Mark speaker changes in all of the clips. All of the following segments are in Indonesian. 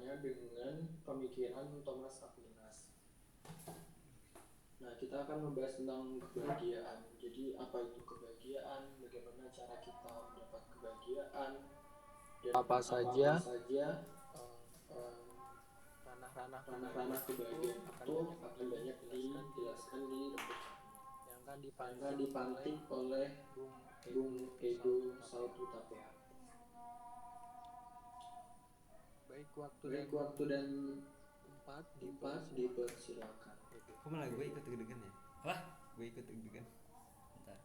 Speaker 1: kaitannya dengan pemikiran Thomas Aquinas. Nah, kita akan membahas tentang kebahagiaan. Jadi, apa itu kebahagiaan? Bagaimana cara kita mendapat kebahagiaan? Dan apa saja eh,
Speaker 2: ranah-ranah
Speaker 1: ranah-ranah
Speaker 2: kebahagiaan itu
Speaker 1: kebahagiaan
Speaker 2: akan
Speaker 1: itu
Speaker 2: banyak
Speaker 1: akan banyak
Speaker 2: dijelaskan di
Speaker 1: dijelaskan
Speaker 2: rembuk
Speaker 1: di
Speaker 2: cermin
Speaker 1: rembuk cermin
Speaker 2: yang akan
Speaker 1: yang akan
Speaker 2: dipantik oleh
Speaker 1: dipantik oleh
Speaker 2: Bung
Speaker 1: Bung
Speaker 2: Ego
Speaker 1: Ego
Speaker 2: Saututapea.
Speaker 1: Saututapea.
Speaker 2: Baik, waktu dan
Speaker 1: Baik, waktu dan
Speaker 2: tempat
Speaker 1: tempat
Speaker 2: dipersilakan.
Speaker 1: dipersilakan.
Speaker 3: Kok malah gue ikut deg-degan ya?
Speaker 4: Wah,
Speaker 3: Gue ikut deg-degan.
Speaker 4: bentar.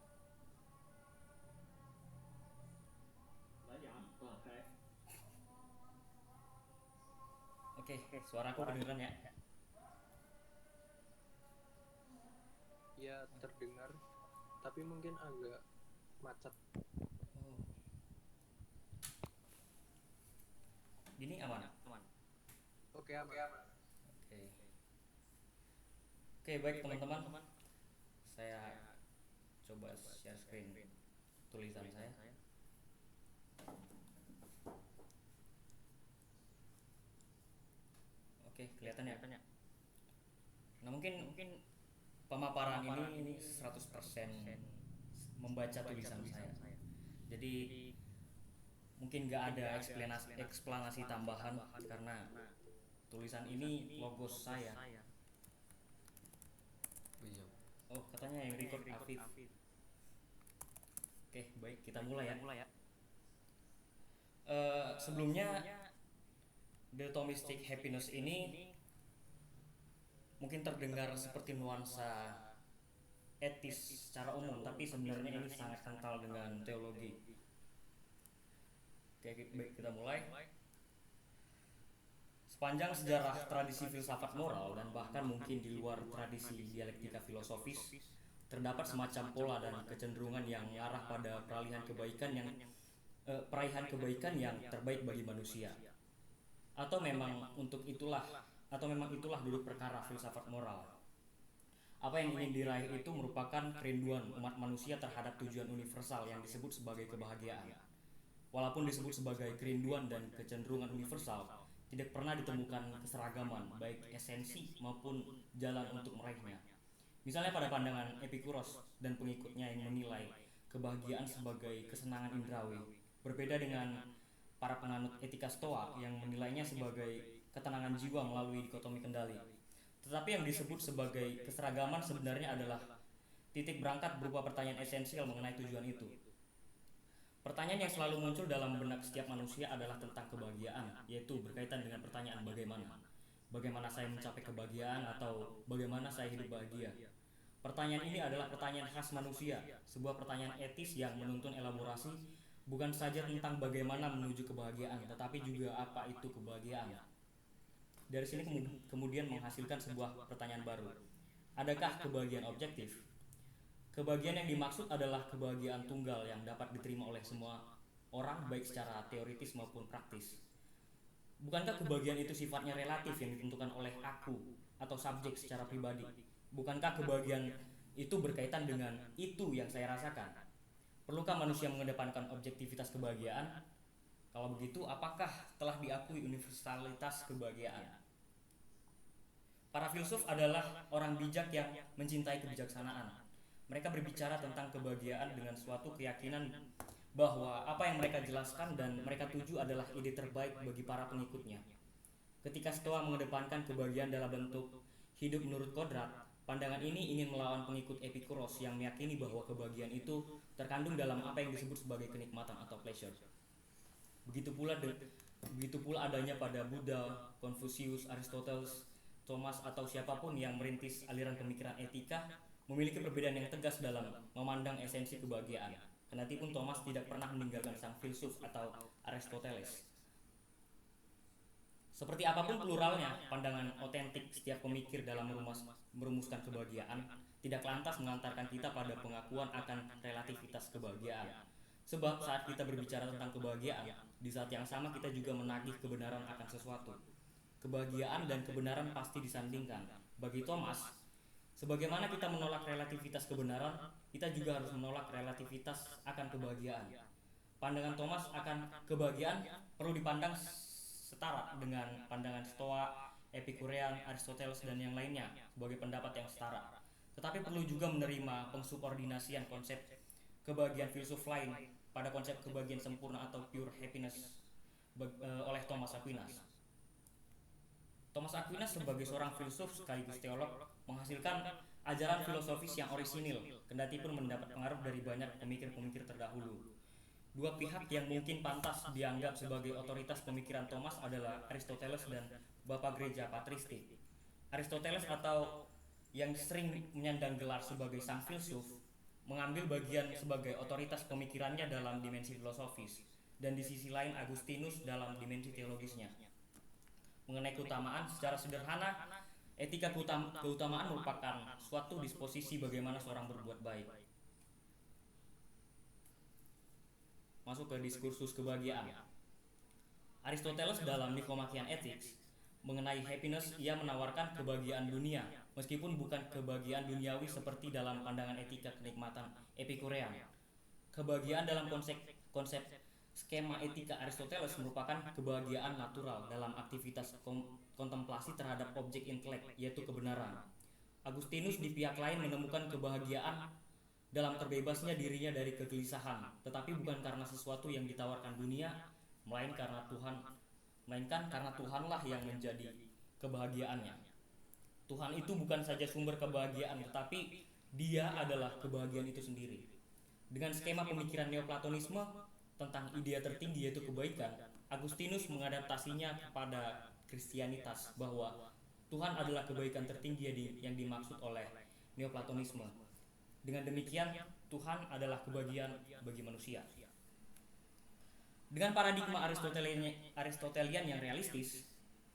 Speaker 4: Oke, suaraku kedengeran ya?
Speaker 2: Ya, terdengar, tapi mungkin agak macet.
Speaker 4: Oh. Gini aman?
Speaker 2: Oke, aman.
Speaker 4: Oke. Oke, baik teman-teman. Saya coba share screen tulisan saya. Oke, kelihatan ya? Nah, mungkin pemaparan ini 100% membaca tulisan saya. Jadi mungkin nggak ada eksplanasi tambahan karena tulisan ini logos saya.
Speaker 3: Oh iya.
Speaker 4: Oh, katanya yang record Afif. Oke, baik, kita mulai ya. Sebelumnya The Thomistic Happiness ini mungkin terdengar seperti nuansa etis secara umum, tapi sebenarnya ini sangat kental dengan teologi. Oke, baik, kita mulai. Sepanjang sejarah tradisi filsafat moral dan bahkan mungkin di luar tradisi dialektika filosofis, terdapat semacam pola dan kecenderungan yang mengarah pada peraihan kebaikan yang terbaik bagi manusia. Atau memang itulah duduk perkara filsafat moral. Apa yang ingin diraih itu merupakan kerinduan umat manusia terhadap tujuan universal yang disebut sebagai kebahagiaan. Walaupun disebut sebagai kerinduan dan kecenderungan universal, tidak pernah ditemukan keseragaman baik esensi maupun jalan untuk meraihnya. Misalnya pada pandangan Epikuros dan pengikutnya yang menilai kebahagiaan sebagai kesenangan indrawi, berbeda dengan para penganut etika Stoa yang menilainya sebagai ketenangan jiwa melalui dikotomi kendali. Tetapi yang disebut sebagai keseragaman sebenarnya adalah titik berangkat berupa pertanyaan esensial mengenai tujuan itu. Pertanyaan yang selalu muncul dalam benak setiap manusia adalah tentang kebahagiaan, yaitu berkaitan dengan pertanyaan bagaimana. Bagaimana saya mencapai kebahagiaan atau bagaimana saya hidup bahagia. Pertanyaan ini adalah pertanyaan khas manusia, sebuah pertanyaan etis yang menuntun elaborasi bukan saja tentang bagaimana menuju kebahagiaan, tetapi juga apa itu kebahagiaan. Dari sini kemudian menghasilkan sebuah pertanyaan baru. Adakah kebahagiaan objektif? Kebahagiaan yang dimaksud adalah kebahagiaan tunggal yang dapat diterima oleh semua orang baik secara teoritis maupun praktis. Bukankah kebahagiaan itu sifatnya relatif yang ditentukan oleh aku atau subjek secara pribadi? Bukankah kebahagiaan itu berkaitan dengan itu yang saya rasakan? Perlukah manusia mengedepankan objektivitas kebahagiaan? Kalau begitu, apakah telah diakui universalitas kebahagiaan? Para filsuf adalah orang bijak yang mencintai kebijaksanaan. Mereka berbicara tentang kebahagiaan dengan suatu keyakinan bahwa apa yang mereka jelaskan dan mereka tuju adalah ide terbaik bagi para pengikutnya. Ketika Stoa mengedepankan kebahagiaan dalam bentuk hidup menurut kodrat, pandangan ini ingin melawan pengikut Epikuros yang meyakini bahwa kebahagiaan itu terkandung dalam apa yang disebut sebagai kenikmatan atau pleasure. Begitu pula adanya pada Buddha, Confucius, Aristoteles, Thomas atau siapapun yang merintis aliran pemikiran etika memiliki perbedaan yang tegas dalam memandang esensi kebahagiaan. Kendatipun Thomas tidak pernah meninggalkan sang filsuf atau Aristoteles. Seperti apapun pluralnya pandangan otentik setiap pemikir dalam merumuskan kebahagiaan, tidak lantas mengantarkan kita pada pengakuan akan relativitas kebahagiaan. Sebab saat kita berbicara tentang kebahagiaan, di saat yang sama kita juga menagih kebenaran akan sesuatu. Kebahagiaan dan kebenaran pasti disandingkan. Bagi Thomas, sebagaimana kita menolak relativitas kebenaran, kita juga harus menolak relativitas akan kebahagiaan. Pandangan Thomas akan kebahagiaan perlu dipandang setara dengan pandangan Stoa, Epikurean, Aristoteles dan yang lainnya sebagai pendapat yang setara. Tetapi perlu juga menerima pensubordinasian konsep kebahagiaan filsuf lain pada konsep kebahagiaan sempurna atau pure happiness oleh Thomas Aquinas. Thomas Aquinas sebagai seorang filsuf sekaligus teolog menghasilkan ajaran filosofis yang orisinil, kendati pun mendapat pengaruh dari banyak pemikir-pemikir terdahulu. Dua pihak yang mungkin pantas dianggap sebagai otoritas pemikiran Thomas adalah Aristoteles dan Bapak Gereja Patristik. Aristoteles atau yang sering menyandang gelar sebagai sang filsuf mengambil bagian sebagai otoritas pemikirannya dalam dimensi filosofis, dan di sisi lain Agustinus dalam dimensi teologisnya. Mengenai keutamaan, secara sederhana, etika keutamaan merupakan suatu disposisi bagaimana seorang berbuat baik. Masuk ke diskursus kebahagiaan. Aristoteles dalam Nicomachean Ethics mengenai happiness, ia menawarkan kebahagiaan dunia, meskipun bukan kebahagiaan duniawi seperti dalam pandangan etika kenikmatan Epikurean. Kebahagiaan dalam konsep skema etika Aristoteles merupakan kebahagiaan natural dalam aktivitas kontemplasi terhadap objek intelek, yaitu kebenaran. Agustinus di pihak lain menemukan kebahagiaan dalam terbebasnya dirinya dari kegelisahan, tetapi bukan karena sesuatu yang ditawarkan dunia, melainkan karena Tuhanlah yang menjadi kebahagiaannya. Tuhan itu bukan saja sumber kebahagiaan, tetapi Dia adalah kebahagiaan itu sendiri. Dengan skema pemikiran Neoplatonisme tentang idea tertinggi yaitu kebaikan, Agustinus mengadaptasinya kepada Kristianitas bahwa Tuhan adalah kebaikan tertinggi yang dimaksud oleh Neoplatonisme. Dengan demikian, Tuhan adalah kebahagiaan bagi manusia. Dengan paradigma Aristotelian yang realistis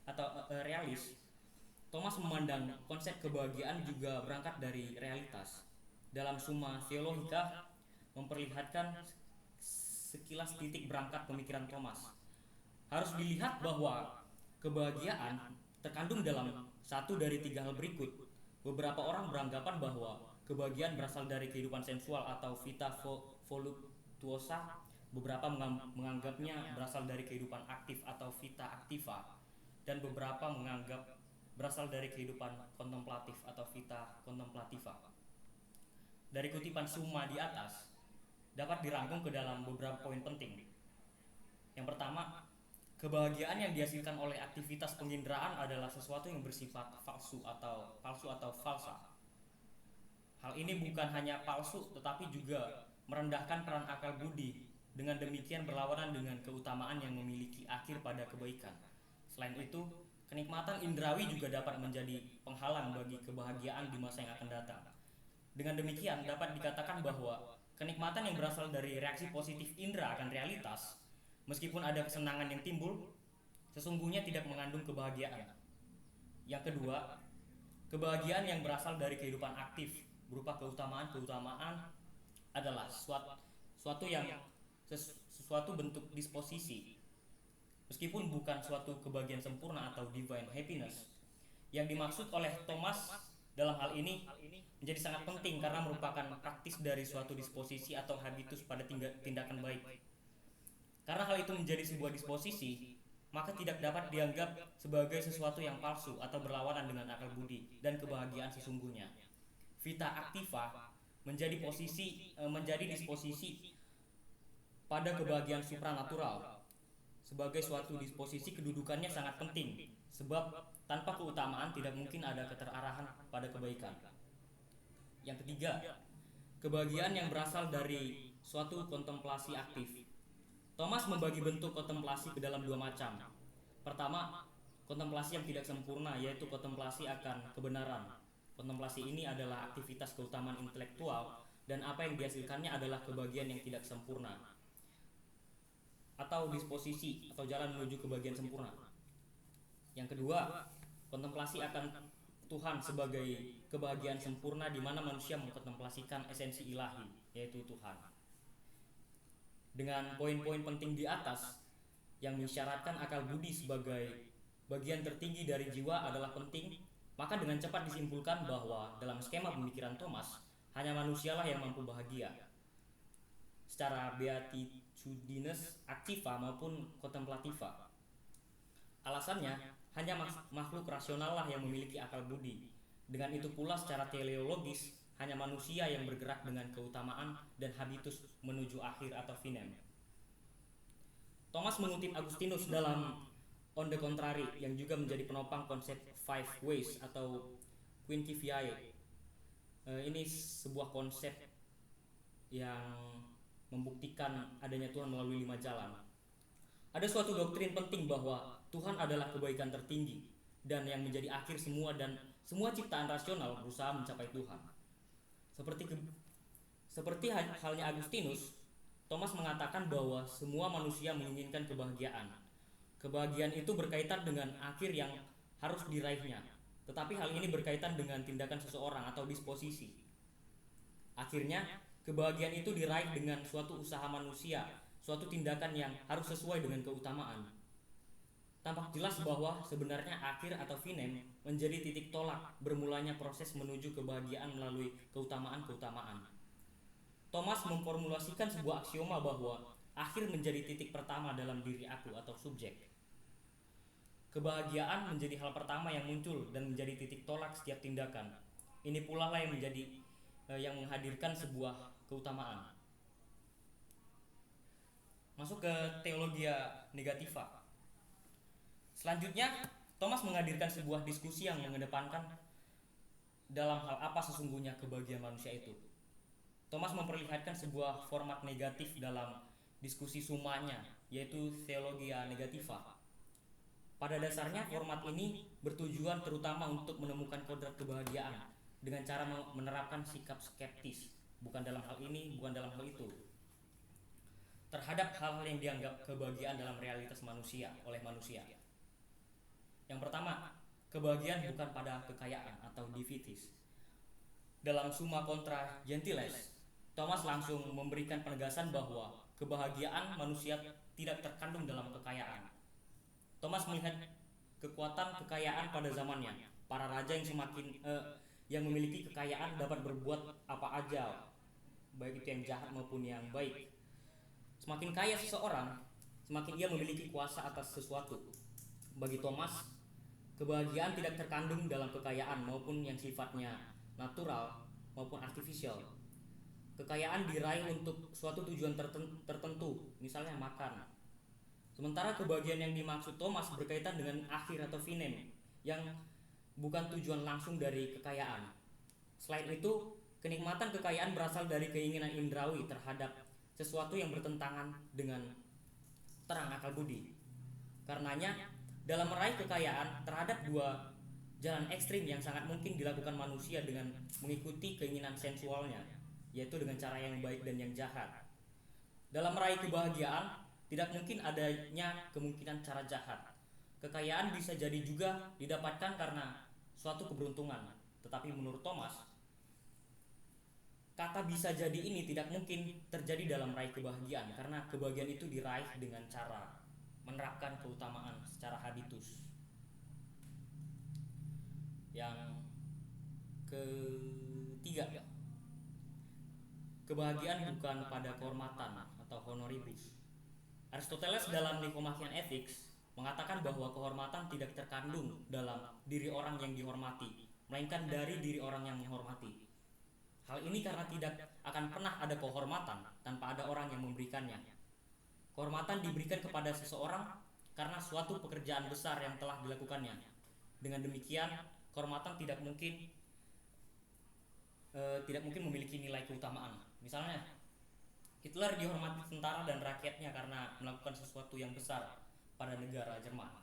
Speaker 4: atau realis, Thomas memandang konsep kebahagiaan juga berangkat dari realitas. Dalam Summa Theologica memperlihatkan sekilas titik berangkat pemikiran Thomas. Harus dilihat bahwa kebahagiaan terkandung dalam satu dari tiga hal berikut. Beberapa orang beranggapan bahwa kebahagiaan berasal dari kehidupan sensual atau vita voluptuosa. Beberapa menganggapnya berasal dari kehidupan aktif atau vita activa, dan beberapa menganggap berasal dari kehidupan kontemplatif atau vita contemplativa. Dari kutipan Summa di atas dapat dirangkum ke dalam beberapa poin penting. Yang pertama, kebahagiaan yang dihasilkan oleh aktivitas penginderaan adalah sesuatu yang bersifat palsu atau falsa. Hal ini bukan hanya palsu tetapi juga merendahkan peran akal budi, dengan demikian berlawanan dengan keutamaan yang memiliki akhir pada kebaikan. Selain itu, kenikmatan indrawi juga dapat menjadi penghalang bagi kebahagiaan di masa yang akan datang. Dengan demikian dapat dikatakan bahwa kenikmatan yang berasal dari reaksi positif indera akan realitas, meskipun ada kesenangan yang timbul, sesungguhnya tidak mengandung kebahagiaan. Yang kedua, kebahagiaan yang berasal dari kehidupan aktif berupa keutamaan adalah suatu bentuk disposisi, meskipun bukan suatu kebahagiaan sempurna atau divine happiness. Yang dimaksud oleh Thomas dalam hal ini menjadi sangat penting karena merupakan praktis dari suatu disposisi atau habitus pada tindakan baik. Karena hal itu menjadi sebuah disposisi, maka tidak dapat dianggap sebagai sesuatu yang palsu atau berlawanan dengan akal budi dan kebahagiaan sesungguhnya. Vita activa menjadi disposisi pada kebahagiaan supranatural. Sebagai suatu disposisi, kedudukannya sangat penting, sebab tanpa keutamaan tidak mungkin ada keterarahan pada kebaikan. Yang ketiga, kebahagiaan yang berasal dari suatu kontemplasi aktif. Thomas membagi bentuk kontemplasi ke dalam dua macam. Pertama, kontemplasi yang tidak sempurna, yaitu kontemplasi akan kebenaran. Kontemplasi ini adalah aktivitas keutamaan intelektual, dan apa yang dihasilkannya adalah kebahagiaan yang tidak sempurna, atau disposisi atau jalan menuju kebahagiaan sempurna. Yang kedua, kontemplasi akan Tuhan sebagai kebahagiaan sempurna di mana manusia mengkontemplasikan esensi ilahi, yaitu Tuhan. Dengan poin-poin penting di atas yang mensyaratkan akal budi sebagai bagian tertinggi dari jiwa adalah penting, maka dengan cepat disimpulkan bahwa dalam skema pemikiran Thomas, hanya manusialah yang mampu bahagia secara beatitudinous activa maupun contemplativa. alasannya hanya makhluk rasional lah yang memiliki akal budi. Dengan itu pula secara teleologis hanya manusia yang bergerak dengan keutamaan dan habitus menuju akhir atau finem. Thomas mengutip Agustinus dalam On the Contrary yang juga menjadi penopang konsep Five Ways atau Quinqueviae. Ini sebuah konsep yang membuktikan adanya Tuhan melalui 5 jalan. Ada suatu doktrin penting bahwa Tuhan adalah kebaikan tertinggi dan yang menjadi akhir semua, dan semua ciptaan rasional berusaha mencapai Tuhan. Seperti halnya Agustinus, Thomas mengatakan bahwa semua manusia menginginkan kebahagiaan. Kebahagiaan itu berkaitan dengan akhir yang harus diraihnya, tetapi hal ini berkaitan dengan tindakan seseorang atau disposisi. Akhirnya, kebahagiaan itu diraih dengan suatu usaha manusia, suatu tindakan yang harus sesuai dengan keutamaan. Tampak jelas bahwa sebenarnya akhir atau finem menjadi titik tolak bermulanya proses menuju kebahagiaan melalui keutamaan-keutamaan. Thomas memformulasikan sebuah aksioma bahwa akhir menjadi titik pertama dalam diri aku atau subjek. Kebahagiaan menjadi hal pertama yang muncul dan menjadi titik tolak setiap tindakan. Ini pula lah yang menghadirkan sebuah keutamaan. Masuk ke teologia negativa. Selanjutnya, Thomas menghadirkan sebuah diskusi yang mengedepankan dalam hal apa sesungguhnya kebahagiaan manusia itu. Thomas memperlihatkan sebuah format negatif dalam diskusi sumanya, yaitu teologia negativa. Pada dasarnya, format ini bertujuan terutama untuk menemukan kodrat kebahagiaan dengan cara menerapkan sikap skeptis, bukan dalam hal ini, bukan dalam hal itu, terhadap hal-hal yang dianggap kebahagiaan dalam realitas manusia oleh manusia. Yang pertama, kebahagiaan bukan pada kekayaan atau divitis. Dalam Summa Contra Gentiles, Thomas langsung memberikan penegasan bahwa kebahagiaan manusia tidak terkandung dalam kekayaan. Thomas melihat kekuatan kekayaan pada zamannya. Para raja yang memiliki kekayaan dapat berbuat apa aja, baik itu yang jahat maupun yang baik. Semakin kaya seseorang, semakin ia memiliki kuasa atas sesuatu. Bagi Thomas, kebahagiaan tidak terkandung dalam kekayaan maupun yang sifatnya natural maupun artifisial. Kekayaan diraih untuk suatu tujuan tertentu, misalnya makan. Sementara kebahagiaan yang dimaksud Thomas berkaitan dengan akhir atau finem, yang bukan tujuan langsung dari kekayaan. Selain itu, kenikmatan kekayaan berasal dari keinginan indrawi terhadap sesuatu yang bertentangan dengan terang akal budi. Karenanya, dalam meraih kekayaan terhadap dua jalan ekstrim yang sangat mungkin dilakukan manusia dengan mengikuti keinginan sensualnya, yaitu dengan cara yang baik dan yang jahat. Dalam meraih kebahagiaan, tidak mungkin adanya kemungkinan cara jahat. Kekayaan bisa jadi juga didapatkan karena suatu keberuntungan. Tetapi menurut Thomas, kata bisa jadi ini tidak mungkin terjadi dalam meraih kebahagiaan, karena kebahagiaan itu diraih dengan cara menerapkan keutamaan secara habitus. Yang ketiga, kebahagiaan bukan pada kehormatan atau honoribus. Aristoteles dalam Nicomachean Ethics mengatakan bahwa kehormatan tidak terkandung dalam diri orang yang dihormati, melainkan dari diri orang yang menghormati. Hal ini karena tidak akan pernah ada kehormatan tanpa ada orang yang memberikannya. Kehormatan diberikan kepada seseorang karena suatu pekerjaan besar yang telah dilakukannya. Dengan demikian, kehormatan tidak mungkin memiliki nilai keutamaan. Misalnya, Hitler dihormati tentara dan rakyatnya karena melakukan sesuatu yang besar pada negara Jerman.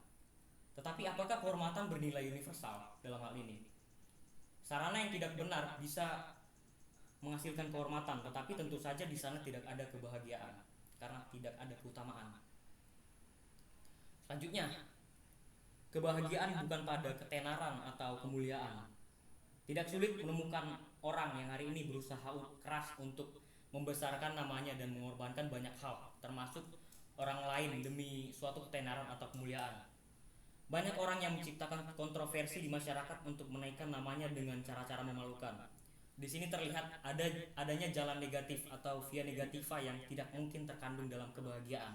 Speaker 4: Tetapi apakah kehormatan bernilai universal dalam hal ini? Sarana yang tidak benar bisa menghasilkan kehormatan, tetapi tentu saja di sana tidak ada kebahagiaan karena tidak ada keutamaan. Selanjutnya, kebahagiaan bukan pada ketenaran atau kemuliaan. Tidak sulit menemukan orang yang hari ini berusaha keras untuk membesarkan namanya dan mengorbankan banyak hal, termasuk orang lain demi suatu ketenaran atau kemuliaan. Banyak orang yang menciptakan kontroversi di masyarakat untuk menaikkan namanya dengan cara-cara memalukan. Di sini terlihat adanya jalan negatif atau via negativa yang tidak mungkin terkandung dalam kebahagiaan.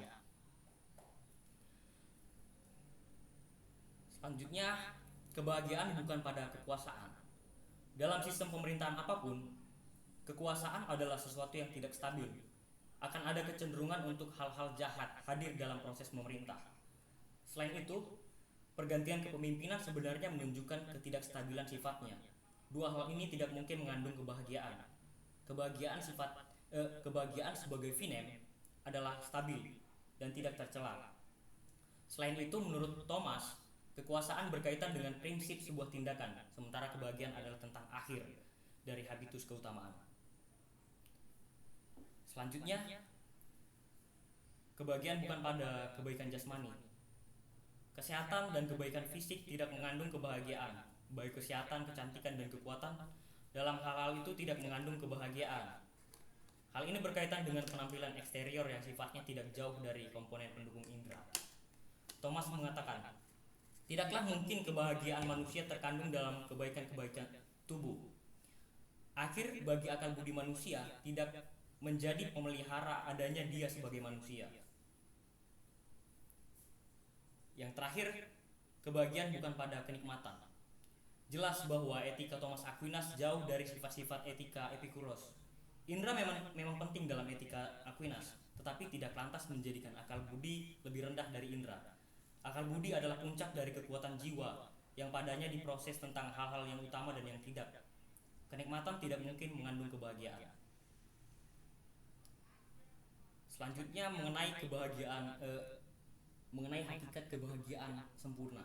Speaker 4: Selanjutnya, kebahagiaan bukan pada kekuasaan. Dalam sistem pemerintahan apapun, kekuasaan adalah sesuatu yang tidak stabil. Akan ada kecenderungan untuk hal-hal jahat hadir dalam proses memerintah. Selain itu, pergantian kepemimpinan sebenarnya menunjukkan ketidakstabilan sifatnya. Dua hal ini tidak mungkin mengandung kebahagiaan. Kebahagiaan sebagai finem adalah stabil dan tidak tercela. Selain itu, menurut Thomas, kekuasaan berkaitan dengan prinsip sebuah tindakan, sementara kebahagiaan adalah tentang akhir dari habitus keutamaan. Selanjutnya, kebahagiaan bukan pada kebaikan jasmani. Kesehatan dan kebaikan fisik tidak mengandung kebahagiaan. Baik kesehatan, kecantikan, dan kekuatan dalam hal-hal itu tidak mengandung kebahagiaan. Hal ini berkaitan dengan penampilan eksterior yang sifatnya tidak jauh dari komponen pendukung indera. Thomas mengatakan, tidaklah mungkin kebahagiaan manusia terkandung dalam kebaikan-kebaikan tubuh. Akhir bagi akal budi manusia tidak menjadi pemelihara adanya dia sebagai manusia. Yang terakhir, kebahagiaan bukan pada kenikmatan. Jelas bahwa etika Thomas Aquinas jauh dari sifat-sifat etika Epikuros. Indra memang penting dalam etika Aquinas, tetapi tidak lantas menjadikan akal budi lebih rendah dari indra. Akal budi adalah puncak dari kekuatan jiwa yang padanya diproses tentang hal-hal yang utama dan yang tidak. Kenikmatan tidak mungkin mengandung kebahagiaan. Selanjutnya mengenai hakikat kebahagiaan sempurna.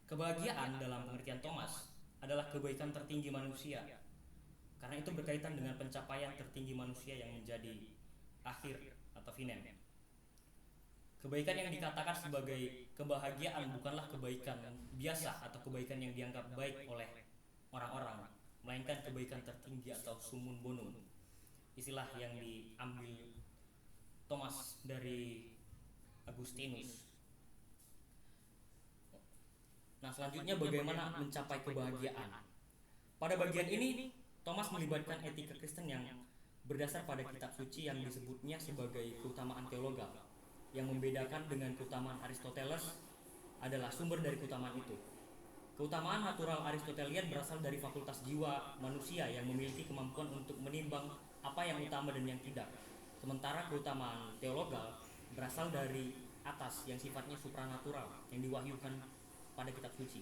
Speaker 4: Kebahagiaan dalam pengertian Thomas adalah kebaikan tertinggi manusia. Karena itu berkaitan dengan pencapaian tertinggi manusia yang menjadi akhir atau finem. Kebaikan yang dikatakan sebagai kebahagiaan bukanlah kebaikan biasa atau kebaikan yang dianggap baik oleh orang-orang, melainkan kebaikan tertinggi atau sumun bonum. Istilah yang diambil Thomas dari Agustinus. Nah, selanjutnya bagaimana mencapai kebahagiaan? Pada bagian ini Thomas melibatkan etika Kristen yang berdasar pada kitab suci yang disebutnya sebagai keutamaan teologal. Yang membedakan dengan keutamaan Aristoteles adalah sumber dari keutamaan itu. Keutamaan natural Aristotelian berasal dari fakultas jiwa manusia yang memiliki kemampuan untuk menimbang apa yang utama dan yang tidak. Sementara keutamaan teologal berasal dari atas yang sifatnya supranatural yang diwahyukan pada kitab suci.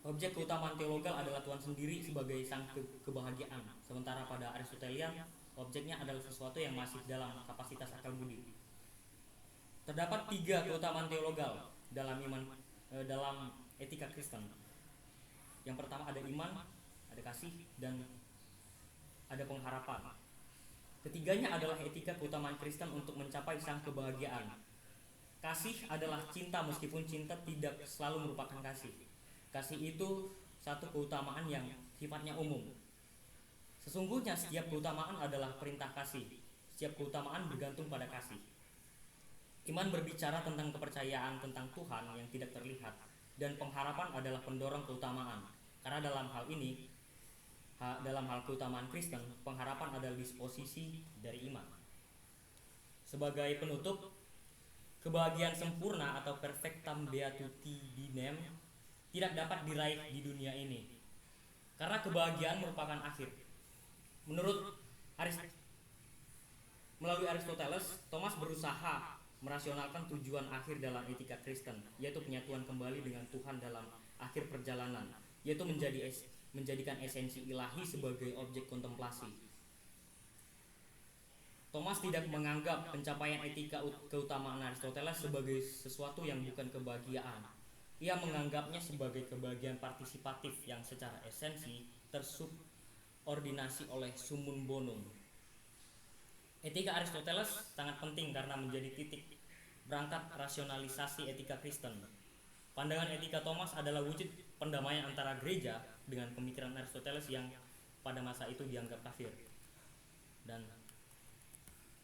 Speaker 4: Objek keutamaan teologal adalah Tuhan sendiri sebagai sang kebahagiaan, sementara pada Aristotelian objeknya adalah sesuatu yang masih dalam kapasitas akal budi. Terdapat 3 keutamaan teologal dalam etika Kristen. Yang pertama ada iman, ada kasih, dan ada pengharapan. Ketiganya adalah etika keutamaan Kristen untuk mencapai sang kebahagiaan. Kasih adalah cinta meskipun cinta tidak selalu merupakan kasih. Kasih itu satu keutamaan yang sifatnya umum. Sesungguhnya setiap keutamaan adalah perintah kasih. Setiap keutamaan bergantung pada kasih. Iman berbicara tentang kepercayaan tentang Tuhan yang tidak terlihat, dan pengharapan adalah pendorong keutamaan. Karena dalam hal keutamaan Kristen, pengharapan adalah disposisi dari iman. Sebagai penutup, kebahagiaan sempurna atau perfectam beatitudinem tidak dapat diraih di dunia ini, karena kebahagiaan merupakan akhir. Melalui Aristoteles, Thomas berusaha merasionalkan tujuan akhir dalam etika Kristen, yaitu penyatuan kembali dengan Tuhan dalam akhir perjalanan, yaitu menjadikan esensi ilahi sebagai objek kontemplasi. Thomas tidak menganggap pencapaian etika keutamaan Aristoteles sebagai sesuatu yang bukan kebahagiaan. Ia menganggapnya sebagai kebahagiaan partisipatif yang secara esensi tersubordinasi oleh summum bonum. Etika Aristoteles sangat penting karena menjadi titik berangkat rasionalisasi etika Kristen. Pandangan etika Thomas adalah wujud pendamaian antara gereja dengan pemikiran Aristoteles yang pada masa itu dianggap kafir. Dan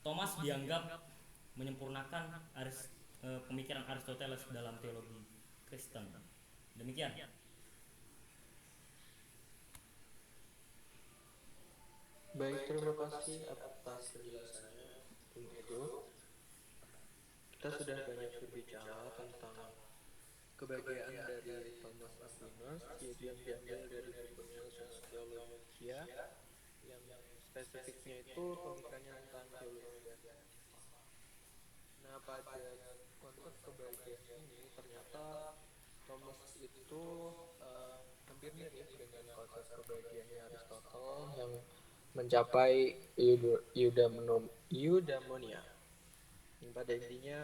Speaker 4: Thomas dianggap menyempurnakan pemikiran Aristoteles dalam teologi Kristen. Demikian.
Speaker 2: Baik, terima kasih atas penjelasannya, Bung Edo. Kita sudah banyak berbicara tentang kebahagiaan dari Thomas Aquinas, yaitu yang diambil dari bukunya Sosiologia, yang spesifiknya itu pemikirannya tentang teologi dan etika. Nah, pada konteks kebahagiaan ini ternyata Thomas itu hampir mirip dengan konsep kebahagiaannya Aristotle yang mencapai eudaimonia. Yang pada intinya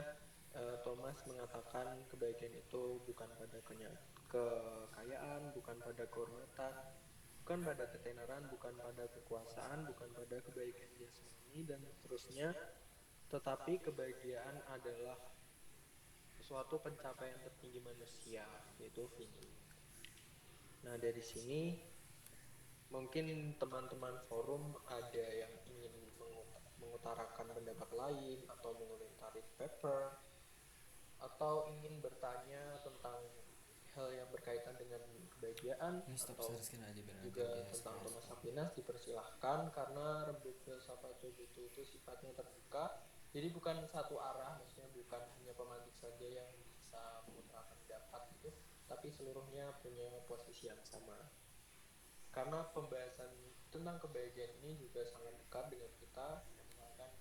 Speaker 2: Thomas mengatakan kebahagiaan itu bukan pada kekayaan, bukan pada kehormatan, bukan pada ketenaran, bukan pada kekuasaan, bukan pada kebaikan jasmani dan seterusnya, tetapi kebahagiaan adalah suatu pencapaian tertinggi manusia, yaitu fini. Nah, dari sini mungkin teman-teman forum ada yang ingin mengutarakan pendapat lain atau mengomentari paper atau ingin bertanya tentang hal yang berkaitan dengan kebahagiaan atau juga tentang Thomas Aquinas, dipersilahkan, karena rembuk filsafat Jobutu itu sifatnya terbuka, jadi bukan satu arah, maksudnya bukan hanya pemantik saja yang bisa mengutarakan pendapat gitu, tapi seluruhnya punya posisi yang sama. Karena pembahasan tentang kebahagiaan ini juga sangat dekat dengan kita, misalkan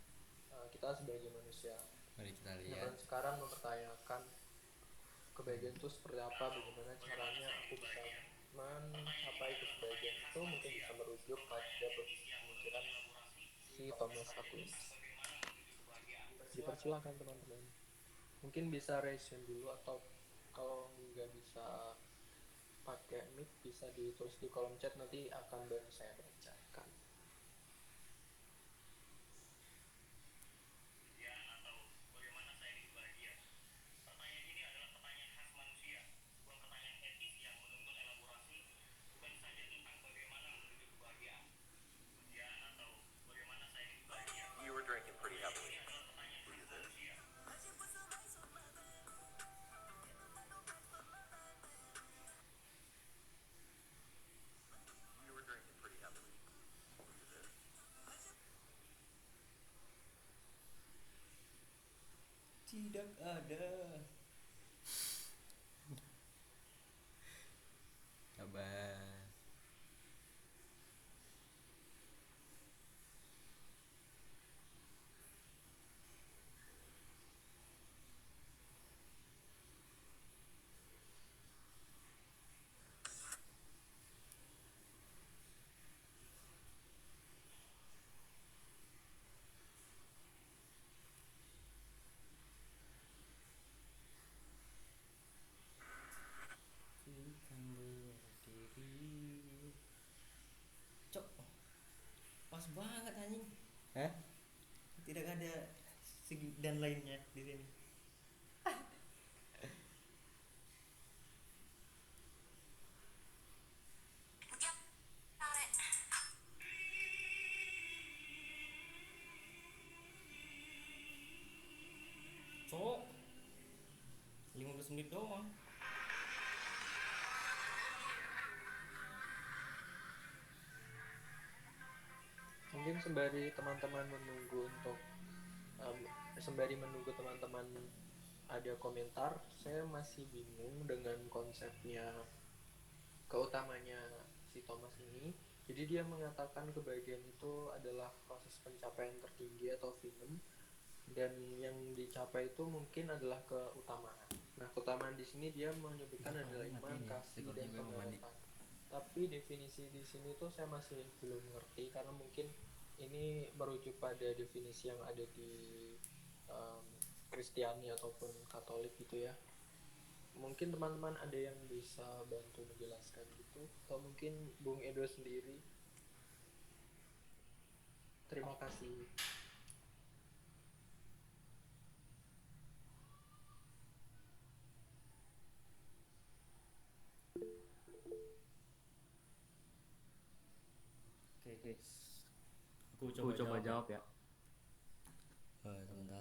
Speaker 2: kita sebagai manusia.
Speaker 3: Mari kita
Speaker 2: Nah,
Speaker 3: lihat.
Speaker 2: sekarang mempertanyakan kebahagiaan itu seperti apa, bagaimana caranya aku bisa mencapai kebahagiaan itu, mungkin bisa merujuk pada pemikiran si Thomas Aquinas. Dipersilakan teman-teman, mungkin bisa raise hand dulu, atau kalau nggak bisa pakai mic bisa ditulis di kolom chat, nanti akan baru saya bacakan.
Speaker 4: Tidak ada.
Speaker 3: Sabar.
Speaker 4: Cok, pas banget anjing.
Speaker 3: Hah?
Speaker 4: Tidak ada segi dan lainnya di sini. Cok, 15 menit doang.
Speaker 2: Mungkin sembari teman-teman menunggu teman-teman ada komentar, saya masih bingung dengan konsepnya keutamanya si Thomas ini. Jadi dia mengatakan kebahagiaan itu adalah proses pencapaian tertinggi atau finem, dan yang dicapai itu mungkin adalah keutamaan. Nah, keutamaan di sini dia menyebutkan adalah iman, kasih, dan pengharapan. Tapi definisi di sini tuh saya masih belum ngerti, karena mungkin ini merujuk pada definisi yang ada di Kristiani ataupun Katolik gitu ya. Mungkin teman-teman ada yang bisa bantu menjelaskan gitu, atau mungkin Bung Edo sendiri. Terima kasih.
Speaker 4: Oke. Aku coba jawab ya. Sebentar.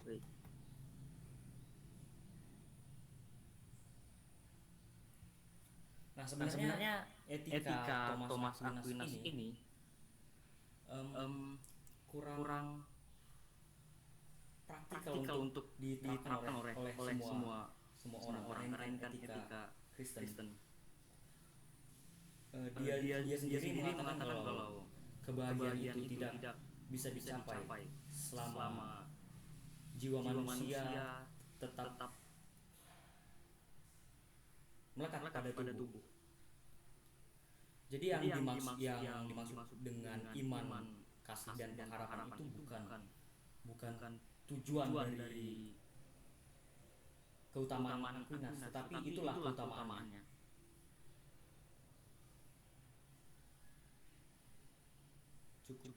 Speaker 4: Wait. Nah, sebenarnya etika Thomas Aquinas ini kurang praktikal untuk diterapkan oleh semua orang, karena ini kan etika Kristen. Dia sendiri mengatakan kalau kebahagiaan itu tidak bisa dicapai selama jiwa manusia tetap melekat pada tubuh. Jadi yang dimaksud dengan iman, kasih dan pengharapan itu bukan tujuan dari keutamaan Aquinas, tetapi itulah keutamaannya. Cukup.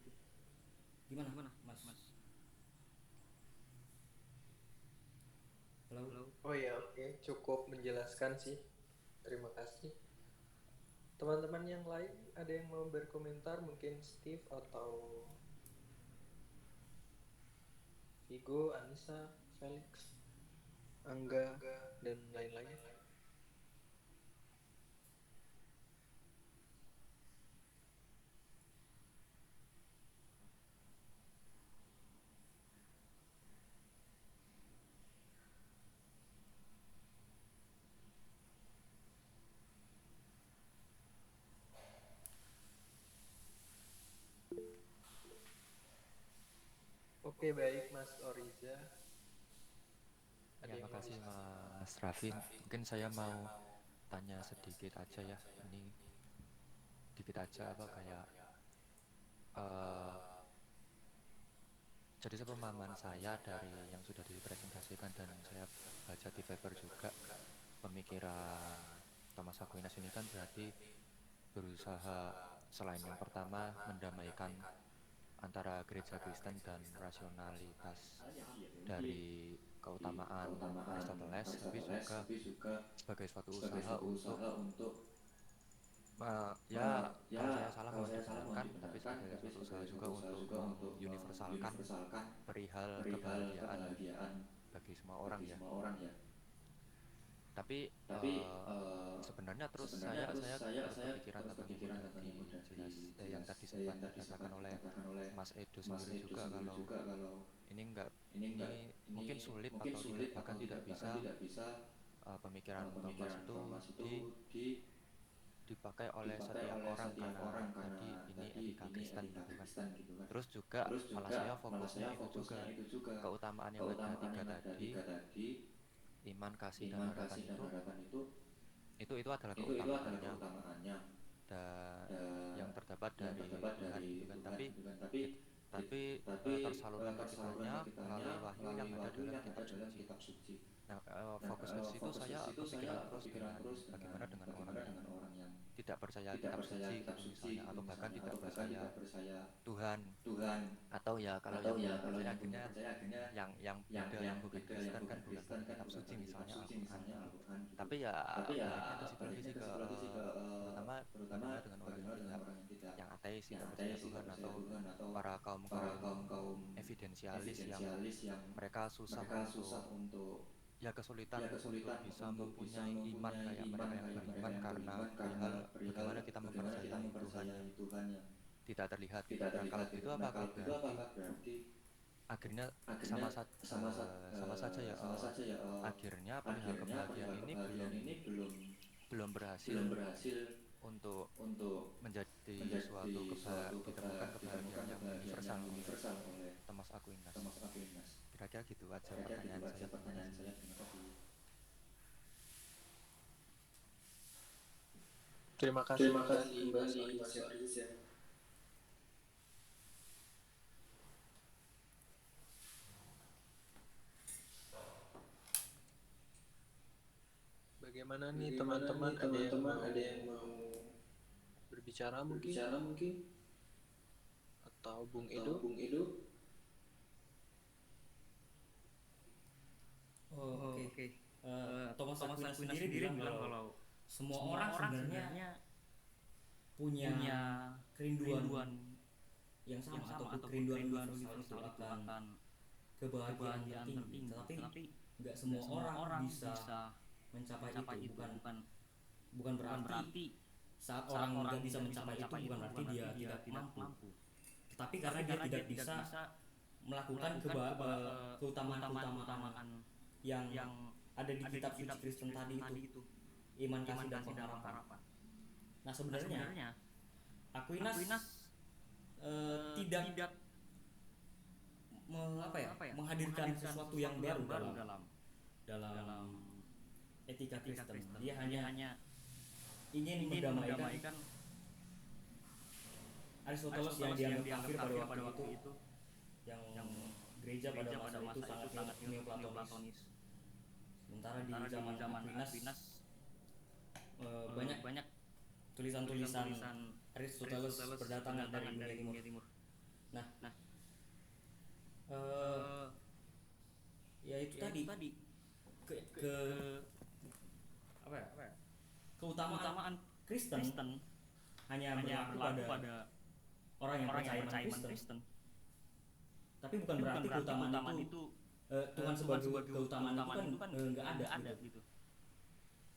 Speaker 4: Gimana, Mas? Halo.
Speaker 2: Oh ya, oke, cukup menjelaskan sih. Terima kasih. Teman-teman yang lain ada yang mau berkomentar, mungkin Steve atau Vigo, Anissa, Felix, Angga, dan lain-lain. Oke, baik Mas Oriza.
Speaker 5: Ya, makasih Mas Raffi. Mungkin saya mau tanya sedikit aja ya. Ini dikit aja apa kayak jadi sepemahaman saya dari yang sudah dipresentasikan dan saya baca di paper juga, pemikiran Thomas Aquinas ini kan berarti berusaha selain yang pertama mendamaikan antara gereja Kristen dan rasionalitas dari keutamaan Aristoteles, tapi juga sebagai suatu usaha untuk ya kalau saya salah mohon dibenarkan, tapi sebagai suatu usaha juga untuk universalkan perihal kebahagiaan bagi semua orang ya. Tapi sebenarnya terus saya berpikiran atau yang tadi sempat dikatakan oleh Mas Edo sendiri juga, kalau ini mungkin sulit atau bahkan tidak bisa pemikiran Thomas itu dipakai oleh setiap orang karena tadi ini etika Kristen gitu kan. Terus juga malah saya fokusnya itu juga keutamaan yang ada tiga tadi, iman, kasih, dan harapan itu adalah keutamaannya dan yang terdapat dari Tuhan gitu kan. Tapi tersalurkan ke kitanya melalui wahyu yang ada dalam kitab suci. Nah, fokus ke situ saya berpikiran terus dengan bagaimana dengan orang yang tidak percaya kitab suci gitu misalnya, atau bahkan tidak percaya Tuhan, atau ya kalau yang tidak percaya akhirnya yang Buddha, yang bukan Kristen kan bukan pakai kitab suci misalnya Al-Quran gitu. Tapi ya baliknya ke situ lagi sih, terutama bagaimana dengan orang yang tidak, yang ateis, tidak percaya Tuhan, atau para kaum evidensialis yang mereka susah untuk ya kesulitan untuk bisa mempunyai iman kayak mereka yang beriman karena perihal bagaimana kita mempercayai Tuhan yang tidak terlihat gitu. Nah kalau begitu apakah berarti akhirnya sama saja ya, akhirnya perihal kebahagiaan ini belum berhasil untuk menjadi suatu ditemukan kebahagiaan yang universal oleh Thomas Aquinas. Kira-kira gitu aja pertanyaan saya.
Speaker 2: Terima kasih kembali Mas Oriza. Bagaimana nih teman-teman, ada yang mau berbicara mungkin? Atau Bung Edo?
Speaker 4: Oke. Thomas Aquinas sendiri bilang kalau semua orang sebenarnya punya kerinduan yang sama atau kerinduan universal itu akan kebahagiaan tertinggi, tapi nggak semua orang bisa mencapai itu. Bukan berarti saat orang nggak bisa mencapai itu bukan berarti dia tidak mampu, tapi karena dia tidak bisa melakukan keutamaan-keutamaan yang ada di kitab suci Kristen tadi itu, iman, kasih, dan pengharapan. Nah sebenarnya Aquinas tidak menghadirkan sesuatu yang baru dalam etika Kristen. Dia hanya ingin mendamaikan Aristoteles yang dianggap kafir pada waktu itu, yang gereja pada masa itu sangat neoplatonis. Sementara di zaman Aquinas banyak tulisan-tulisan Aristoteles berdatangan dari dunia timur. Nah, ya itu tadi keutamaan Kristen hanya berlaku pada orang yang percaya iman Kristen. Tapi bukan berarti keutamaan itu Tuhan sebagai keutamaan itu kan nggak ada gitu.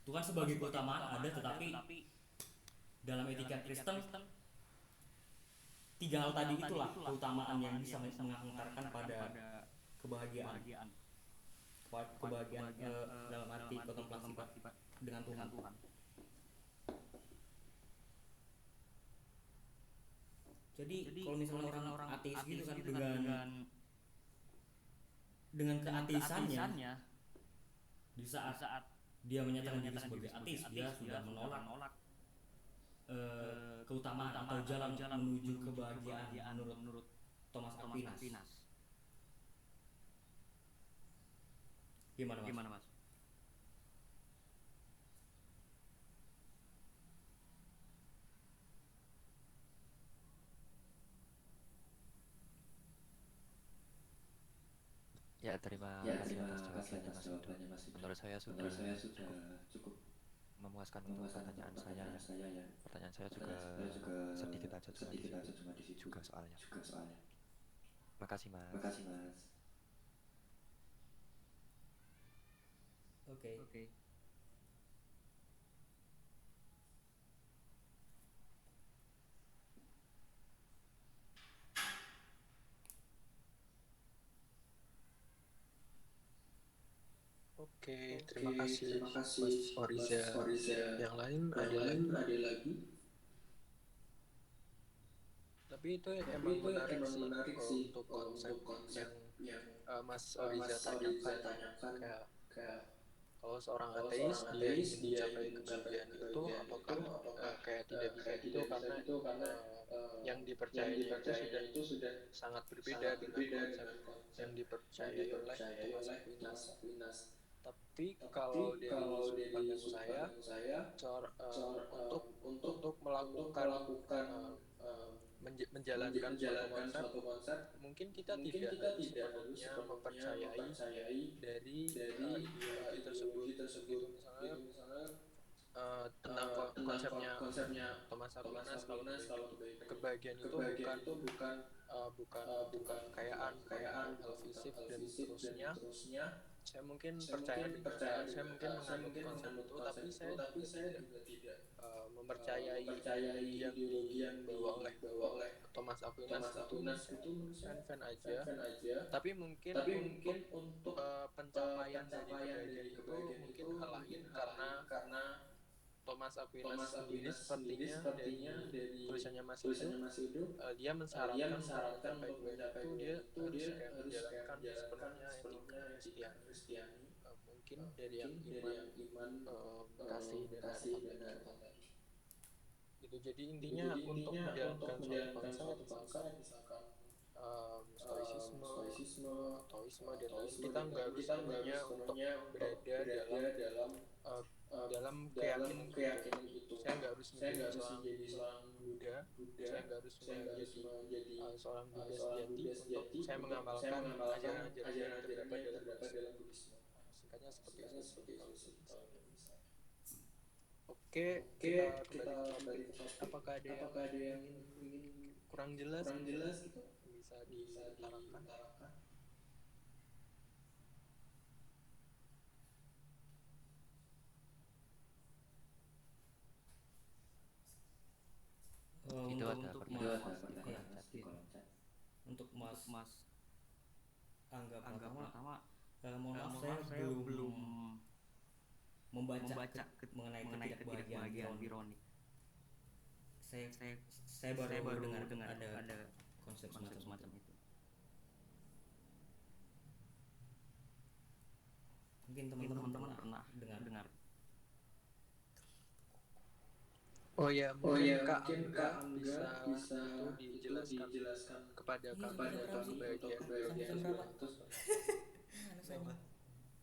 Speaker 4: Tuhan sebagai keutamaan ada, tetapi dalam etika Kristen tiga hal tadi itulah keutamaan yang bisa mengantarkan pada kebahagiaan dalam arti kontemplasi dengan Tuhan. Jadi kalau misalnya orang ateis gitu kan dengan keateisannya, di saat dia menyatakan diri sebagai ateis, dia sudah menolak keutamaan atau jalan menuju kebahagiaan menurut Thomas Aquinas. Gimana mas?
Speaker 5: Ya, terima kasih atas jawabannya Mas Ido. Menurut saya sudah cukup memuaskan untuk pertanyaan saya ya. Pertanyaan saya juga sedikit aja cuma di situ juga soalnya. Makasih Mas.
Speaker 4: Oke.
Speaker 2: Oke, terima kasih Mas Oriza. Yang lain ada lagi? Tapi itu emang menarik sih untuk konsep yang Mas Oriza tanyakan, kayak kalau seorang ateis dia ingin mencapai kebahagiaan itu, apakah kayak tidak bisa gitu karena yang dipercayai itu sudah sangat berbeda dengan konsep yang dipercayai oleh Thomas Aquinas. Tapi kalau dari sudut pandang saya, untuk melakukan menjalankan suatu konsep, mungkin kita tidak harus sepenuhnya mempercayai dari ideologi tersebut. Gitu misalnya tentang konsepnya Thomas Aquinas, kalau kebahagiaan itu bukan kekayaan, hal fisik dan seterusnya. Saya mungkin menganut konsep itu, tapi saya juga tidak mempercayai ideologi yang dibawa oleh Thomas Aquinas itu fan aja. Tapi mungkin untuk pencapaian dari kebahagiaan itu mungkin hal lain, karena Thomas Aquinas sendiri sepertinya dari tulisannya Mas Ido, dia mensyaratkan mencapai kebahagiaan itu dia harus menjalankan sepenuhnya etika Kristiani, mungkin dari yang iman, kasih dan harapan tadi. Gitu. Jadi intinya untuk menjalankan suatu konsep, misalkan stoicisme, taoisme, dan lain, kita nggak harus sepenuhnya untuk berada dalam keyakinan itu. Saya nggak harus menjadi seorang Buddha, saya nggak harus menjadi seorang Buddha sejati untuk saya mengamalkan ajaran-ajaran terdapat dalam Buddhisme. Singkatnya seperti itu. Oke, kita kembali ke topik. Apakah ada yang ingin kurang jelas gitu? Bisa diutarakan.
Speaker 5: Itu ada pertanyaan di kolom chat.
Speaker 4: untuk Mas Angga
Speaker 5: Angga
Speaker 4: pertama,
Speaker 5: pertama,
Speaker 4: mohon maaf saya belum membaca mengenai ketidakbahagiaan Bironic. Saya baru dengar ada konsep semacam itu. Mungkin teman-teman pernah dengar.
Speaker 2: Oh ya, mungkin Kak Angga
Speaker 1: bisa
Speaker 2: bisa itu dijelaskan kepada kami tentang kebahagiaan
Speaker 4: Sampai jam berapa?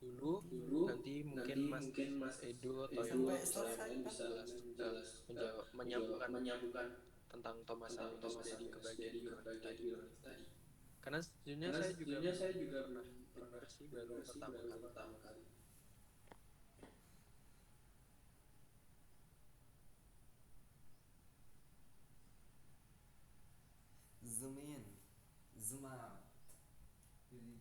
Speaker 2: dulu. Nanti mungkin Mas Edo atau yang lain bisa menyambungkan tentang Thomas Alva Edison kebahagiaan Bironic tadi. Karena sejujurnya saya juga belum dengar sih, baru pertama kali.
Speaker 6: Zoom in, zoom out. Ding.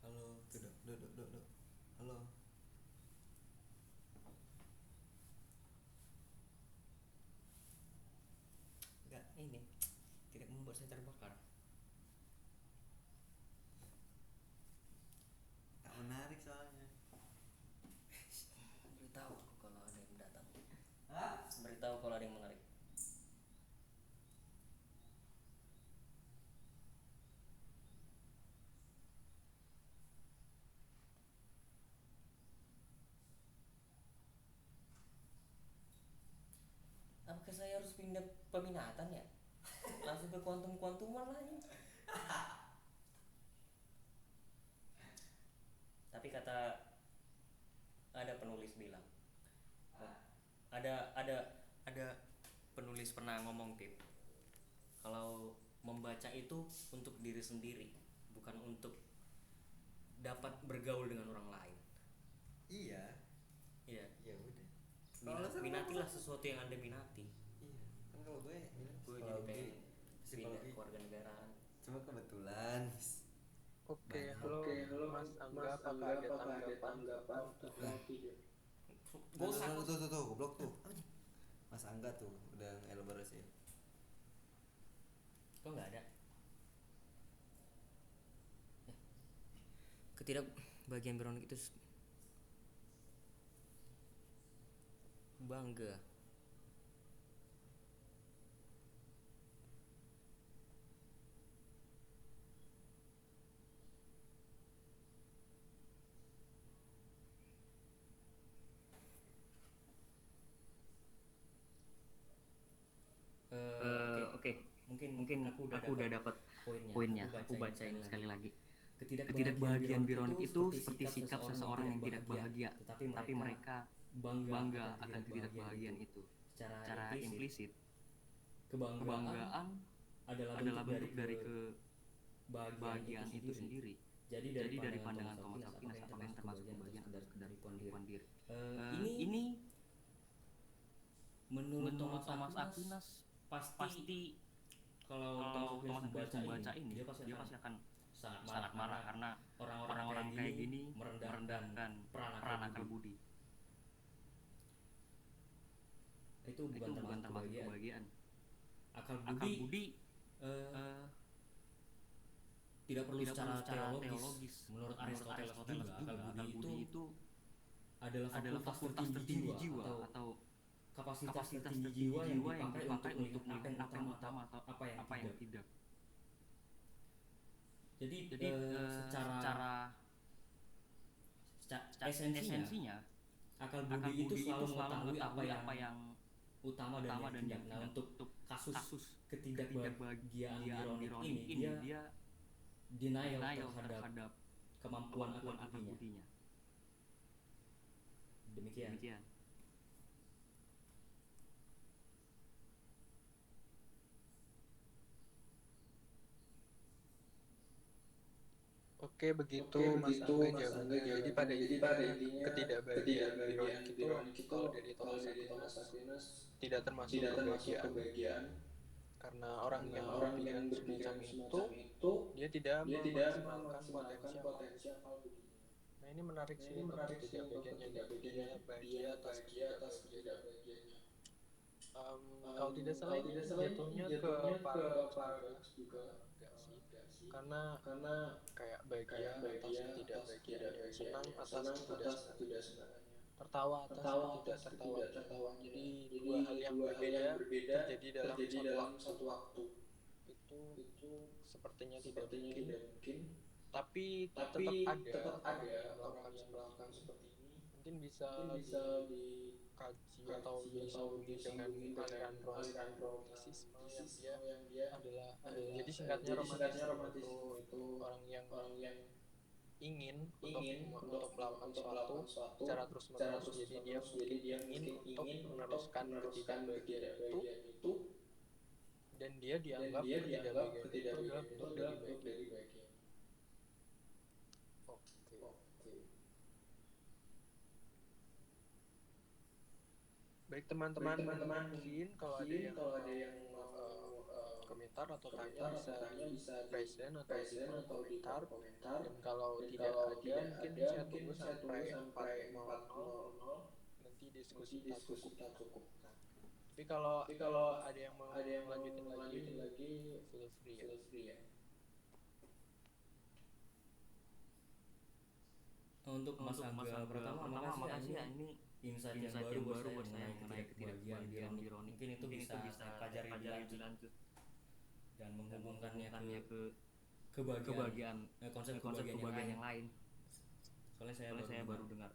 Speaker 6: Halo, duduk. Halo.
Speaker 4: Enggak, ini tidak membuat saya terbakar.
Speaker 6: Gak menarik soalnya.
Speaker 4: Beritahu kalau ada yang datang.
Speaker 6: Hah?
Speaker 4: Beritahu kalau ada yang menarik. Apakah saya harus pindah peminatan ya? Langsung ke kuantuman lah ini. Tapi kata ada penulis bilang, ada penulis pernah ngomong Tip, kalau membaca itu untuk diri sendiri, bukan untuk dapat bergaul dengan orang lain.
Speaker 6: Iya.
Speaker 4: Iya.
Speaker 6: Ya udah.
Speaker 4: Minatilah sesuatu yang Anda minati.
Speaker 6: Iya. Kan kalau gue
Speaker 4: Gue jadi pengen pindah kewarganegaraan.
Speaker 6: Cuma kebetulan.
Speaker 2: Oke, halo Mas Angga, apakah ada tanggapan tentang video?
Speaker 6: Tuh, goblok tuh. Mas Angga tuh udah elaborasi.
Speaker 4: Kok nggak ada? Ketidakbahagiaan Bironic itu bangga. Oke. Mungkin aku udah dapat poinnya. Aku bacain sekali lagi. Ketidakbahagiaan Bironic itu seperti sikap seseorang yang tidak bahagia, tapi mereka bangga akan ketidakbahagiaan itu. Secara implisit, kebanggaan adalah bentuk dari kebahagiaan itu sendiri. Jadi dari pandangan Thomas Aquinas, apakah yang termasuk kebahagiaan atau sekedar penipuan diri? Ini menurut Thomas Aquinas pasti kalau Thomas Aquinas membaca ini, dia pasti akan sangat marah karena orang-orang kayak gini merendahkan peran akal budi. Itu bukan termasuk kebahagiaan. Akal budi tidak perlu secara teologis. Menurut Aristoteles juga akal budi itu adalah fakultas tertinggi jiwa atau kapasitas tertinggi jiwa yang dipakai untuk melihat apa yang utama atau apa yang tidak. Jadi secara esensinya akal budi itu selalu mengetahui apa yang utama dan yang tidak. Nah, untuk kasus ketidakbahagiaan ironik ini dia denial terhadap kemampuan akal budinya. Demikian.
Speaker 2: Oke, begitu Mas Angga jawabnya. Jadi pada intinya ketidakbahagiaan ironik itu kalau dari Thomas Aquinas tidak termasuk kebahagiaan, karena orang yang berpikiran semacam itu dia tidak memaksimalkan potensi akal budinya. Nah, ini menarik sih untuk ketidakbahagiaannya. Dia bahagia atas ketidakbahagiaannya. Kalau tidak salah ini jatuhnya ke paradoks juga enggak sih? Karena kayak bahagia atas ketidakbahagiaannya, senang atas ketidaksenangannya, tertawa atas ketidaktertawanya. Jadi dua hal yang berbeda terjadi dalam satu waktu. Itu sepertinya tidak mungkin. Tapi tetap ada orang yang melakukan seperti ini. Mungkin bisa dikaji atau disambungi dengan aliran romantisisme yang dia adalah jadi singkatnya romantisisme itu orang yang ingin untuk melakukan sesuatu secara terus menerus. Jadi dia mungkin ingin untuk meneruskan ketidakbahagiaan itu, dan dia dianggap ketidakbahagiaan itu adalah bentuk dari bahagia. Oke. Baik teman-teman, mungkin kalau ada yang komentar atau tanya bisa raise hand atau di kolom komentar. Dan kalau tidak ada, mungkin saya tunggu sampai 4.00 nanti diskusi kita cukupkan. Tapi kalau ada yang mau lanjutin lagi, feel free ya.
Speaker 4: Untuk Mas Angga pertama makasih ya, ini insight yang baru buat saya mengenai ketidakbahagiaan ironik. Mungkin itu bisa pelajari lebih lanjut dan menghubungkannya ke kebahagiaan, konsep kebahagiaan yang lain. Soalnya saya baru dengar.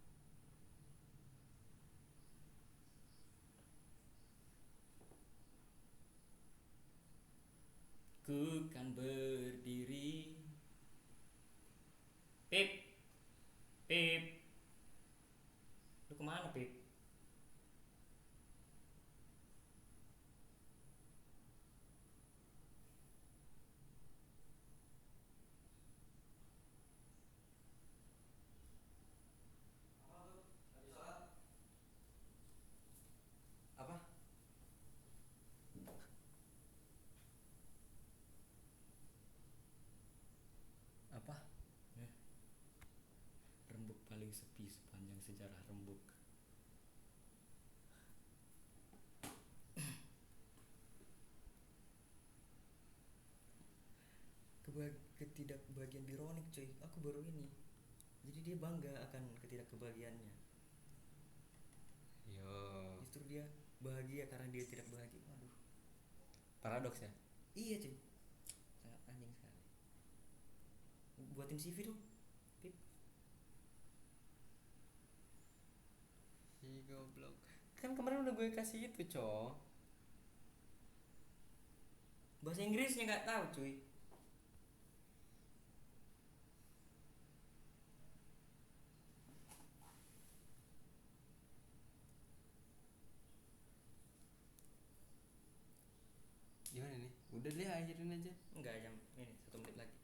Speaker 4: Ku kan berdiri. Pip, lu kemana Pip?
Speaker 6: Apa?
Speaker 4: Rembuk paling sepi sepanjang sejarah Rembuk. Ketidakbahagiaan ironik cuy, aku baru ini. Jadi dia bangga akan ketidakkebahagiaannya.
Speaker 3: Yo.
Speaker 4: Justru dia bahagia karena dia tidak bahagia. Waduh.
Speaker 3: Paradoks ya?
Speaker 4: Iya cuy. Sangat anjing sekali. Buatin CV dong. Pip.
Speaker 3: Ih goblok. Kan kemarin udah gue kasih itu, Cok.
Speaker 4: Bahasa Inggrisnya nggak tahu cuy.
Speaker 6: Gimana nih? Udah deh akhirin aja.
Speaker 4: Enggak, jam ini 1 menit lagi.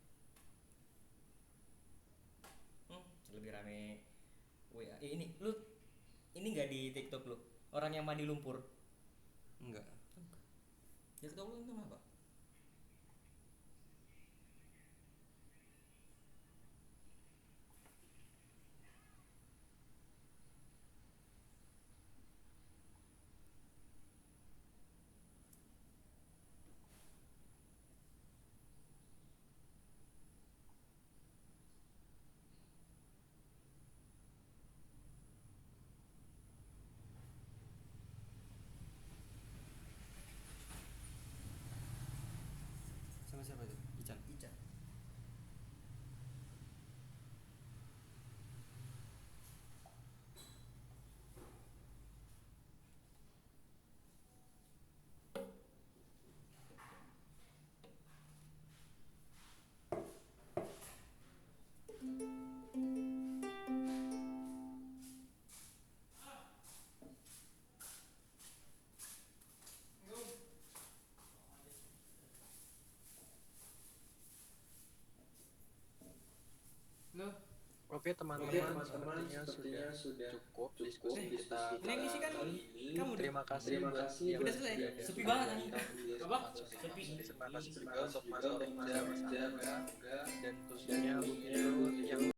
Speaker 4: Lebih rame WA. Ini lu ini nggak di TikTok lu? Orang yang mandi lumpur.
Speaker 6: Enggak.
Speaker 4: Ya TikTok lu itu apa?
Speaker 6: Sama siapa tuh? Ican.
Speaker 2: Oke teman-teman, sepertinya sudah cukup diskusi kita
Speaker 3: Ini yang isi kan
Speaker 2: kali ini.
Speaker 3: kamu
Speaker 2: Terima kasih buat yang
Speaker 3: Udah selesai.
Speaker 2: sudah
Speaker 4: Sepi banget kan?
Speaker 2: Apa?
Speaker 4: Sepi.
Speaker 2: Terima kasih juga untuk Mas Orinda, Mas Angga, dan khususnya Bu Miru yang